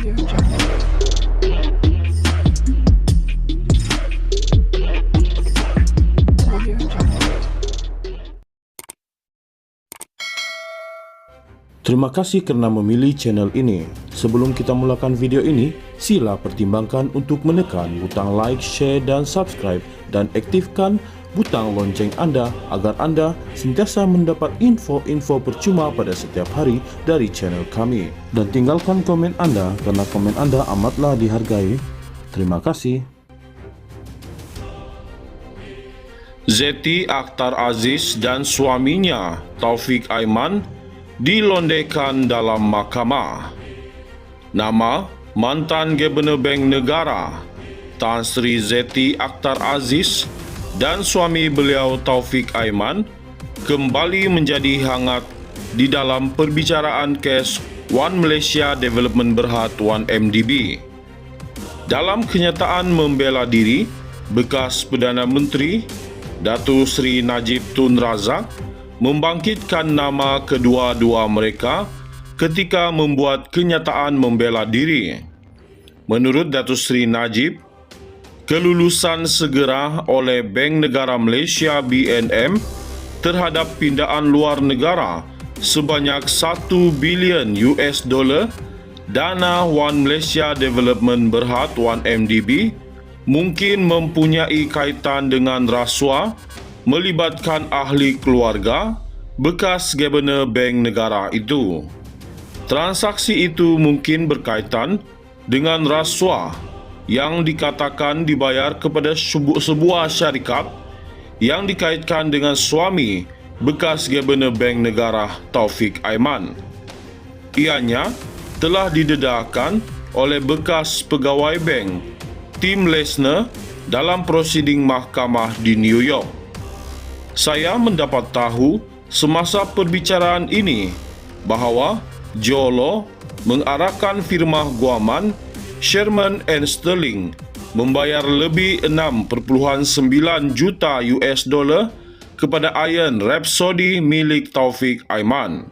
Terima kasih kerana memilih channel ini. Sebelum kita mulakan video ini, sila pertimbangkan untuk menekan butang like, share dan subscribe dan aktifkan butang lonceng anda agar anda sentiasa mendapat info-info percuma pada setiap hari dari channel kami. Dan tinggalkan komen anda kerana komen anda amatlah dihargai. Terima kasih. Zeti Akhtar Aziz dan suaminya Taufik Aiman dilondekan dalam mahkamah. Nama mantan Gubernur Bank Negara Tan Sri Zeti Akhtar Aziz dan suami beliau Taufik Aiman kembali menjadi hangat di dalam perbicaraan kes One Malaysia Development Berhad 1MDB. Dalam kenyataan membela diri, bekas Perdana Menteri Datuk Seri Najib Tun Razak membangkitkan nama kedua-dua mereka ketika membuat kenyataan membela diri. Menurut Datuk Seri Najib, kelulusan segera oleh Bank Negara Malaysia BNM terhadap pindaan luar negara sebanyak $1 bilion dana One Malaysia Development Berhad 1MDB mungkin mempunyai kaitan dengan rasuah melibatkan ahli keluarga bekas Gubernur Bank Negara itu. Transaksi itu mungkin berkaitan dengan rasuah yang dikatakan dibayar kepada sebuah syarikat yang dikaitkan dengan suami bekas Gubernur Bank Negara Taufik Aiman. Ianya telah didedahkan oleh bekas pegawai bank Tim Lesner dalam prosiding mahkamah di New York. Saya mendapat tahu semasa perbicaraan ini bahawa Jolo mengarahkan firma guaman Sherman & Sterling membayar lebih $6.9 juta kepada Iron Rhapsody milik Taufik Aiman.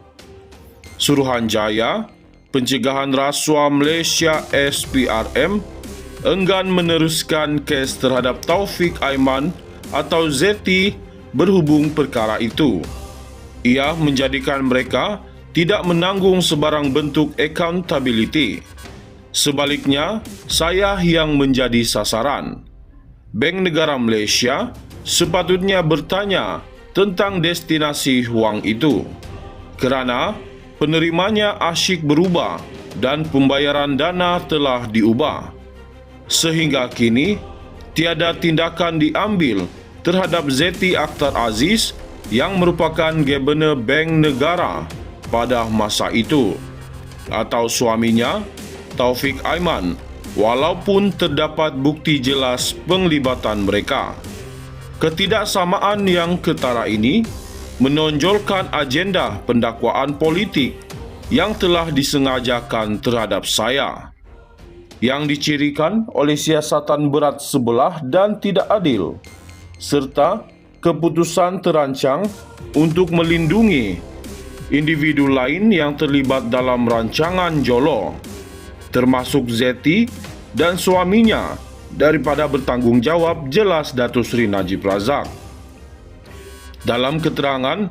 Suruhanjaya Pencegahan Rasuah Malaysia SPRM enggan meneruskan kes terhadap Taufik Aiman atau Zeti berhubung perkara itu. Ia menjadikan mereka tidak menanggung sebarang bentuk accountability. Sebaliknya, saya yang menjadi sasaran. Bank Negara Malaysia sepatutnya bertanya tentang destinasi wang itu, kerana penerimanya asyik berubah dan pembayaran dana telah diubah. Sehingga kini, tiada tindakan diambil terhadap Zeti Akhtar Aziz yang merupakan Gubernur Bank Negara pada masa itu atau suaminya Taufik Aiman, walaupun terdapat bukti jelas penglibatan mereka. Ketidaksamaan yang ketara ini menonjolkan agenda pendakwaan politik yang telah disengajakan terhadap saya, yang dicirikan oleh siasatan berat sebelah dan tidak adil, serta keputusan terancang untuk melindungi individu lain yang terlibat dalam rancangan Jolo, termasuk Zeti dan suaminya, daripada bertanggungjawab, jelas Datuk Seri Najib Razak. Dalam keterangan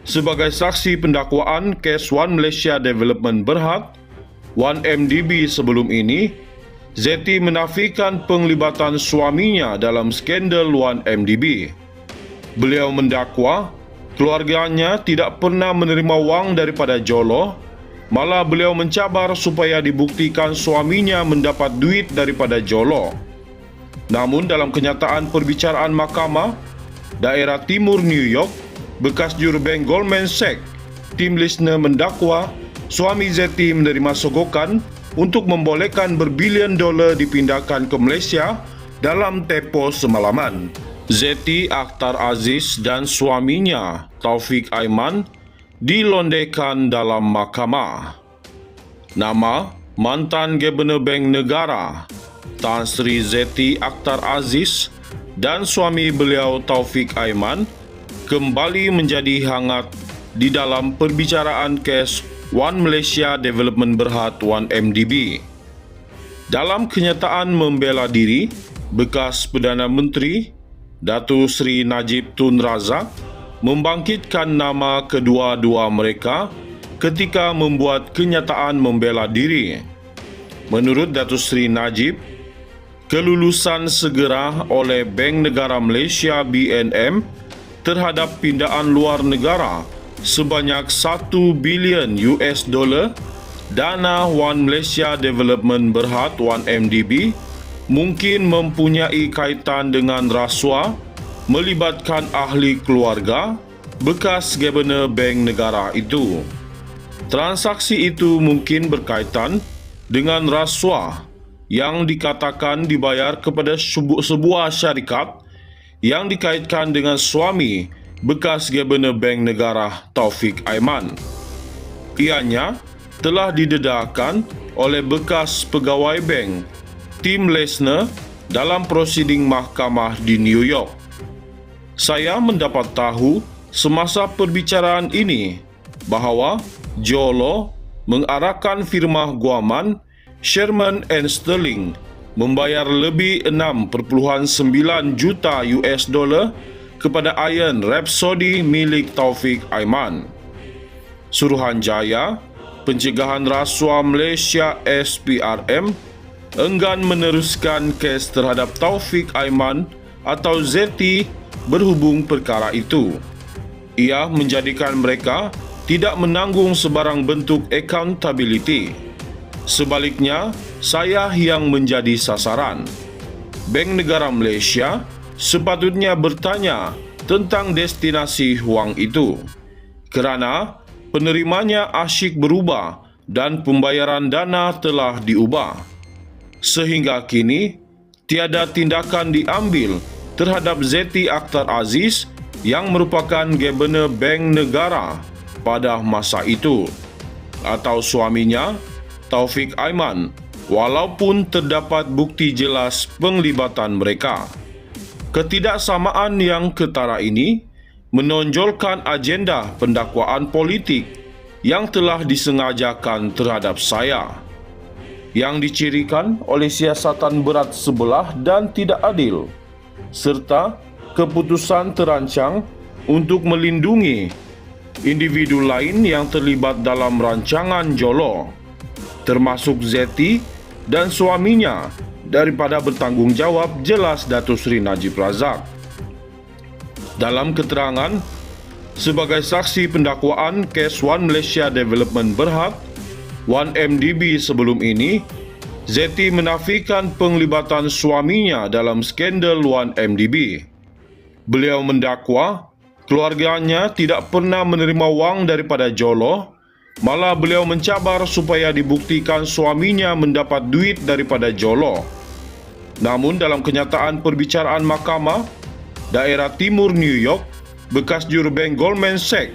sebagai saksi pendakwaan kes One Malaysia Development Berhad 1MDB sebelum ini, Zeti menafikan penglibatan suaminya dalam skandal 1MDB. Beliau mendakwa keluarganya tidak pernah menerima wang daripada Jolo, malah beliau mencabar supaya dibuktikan suaminya mendapat duit daripada Jolo. Namun dalam kenyataan perbicaraan mahkamah, daerah timur New York, bekas jurubank Goldman Sachs, Tim Lesner mendakwa suami Zeti menerima sogokan untuk membolehkan berbilion dolar dipindahkan ke Malaysia dalam tempoh semalaman. Zeti Akhtar Aziz dan suaminya Taufik Aiman dilondekan dalam mahkamah. Nama mantan Gubernur Bank Negara Tan Sri Zeti Akhtar Aziz dan suami beliau Taufik Aiman kembali menjadi hangat di dalam perbicaraan kes One Malaysia Development Berhad 1MDB. Dalam kenyataan membela diri, bekas Perdana Menteri Datuk Seri Najib Tun Razak membangkitkan nama kedua-dua mereka ketika membuat kenyataan membela diri. Menurut Datuk Seri Najib, kelulusan segera oleh Bank Negara Malaysia BNM terhadap pindaan luar negara sebanyak 1 bilion US dollar dana One Malaysia Development Berhad 1MDB mungkin mempunyai kaitan dengan rasuah melibatkan ahli keluarga bekas Gabenor Bank Negara itu. Transaksi itu mungkin berkaitan dengan rasuah yang dikatakan dibayar kepada sebuah syarikat yang dikaitkan dengan suami bekas Gabenor Bank Negara Taufik Aiman. Ianya telah didedahkan oleh bekas pegawai bank Tim Lesner dalam prosiding mahkamah di New York. Saya mendapat tahu semasa perbicaraan ini bahawa Jolo mengarahkan firma guaman Sherman & Sterling membayar lebih 6.9 juta US dollar kepada Iron Rhapsody milik Taufik Aiman. Suruhanjaya Pencegahan Rasuah Malaysia SPRM enggan meneruskan kes terhadap Taufik Aiman atau ZT berhubung perkara itu. Ia menjadikan mereka tidak menanggung sebarang bentuk accountability. Sebaliknya, saya yang menjadi sasaran. Bank Negara Malaysia sepatutnya bertanya tentang destinasi wang itu, kerana penerimanya asyik berubah dan pembayaran dana telah diubah. Sehingga kini, tiada tindakan diambil terhadap Zeti Akhtar Aziz yang merupakan Gabenor Bank Negara pada masa itu, atau suaminya Taufik Aiman, walaupun terdapat bukti jelas penglibatan mereka. Ketidaksamaan yang ketara ini menonjolkan agenda pendakwaan politik yang telah disengajakan terhadap saya, yang dicirikan oleh siasatan berat sebelah dan tidak adil, serta keputusan terancang untuk melindungi individu lain yang terlibat dalam rancangan Jolo, termasuk Zeti dan suaminya, daripada bertanggungjawab, jelas Datuk Seri Najib Razak. Dalam keterangan sebagai saksi pendakwaan kes One Malaysia Development Berhad 1MDB sebelum ini, Zeti menafikan penglibatan suaminya dalam skandal 1MDB. Beliau mendakwa keluarganya tidak pernah menerima wang daripada Jolo, malah beliau mencabar supaya dibuktikan suaminya mendapat duit daripada Jolo. Namun dalam kenyataan perbicaraan mahkamah daerah timur New York, bekas jurubank Goldman Sachs,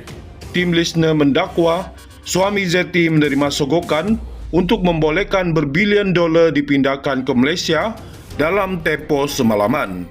Tim Lesner mendakwa suami Zeti menerima sogokan untuk membolehkan berbilion dolar dipindahkan ke Malaysia dalam tempoh semalaman.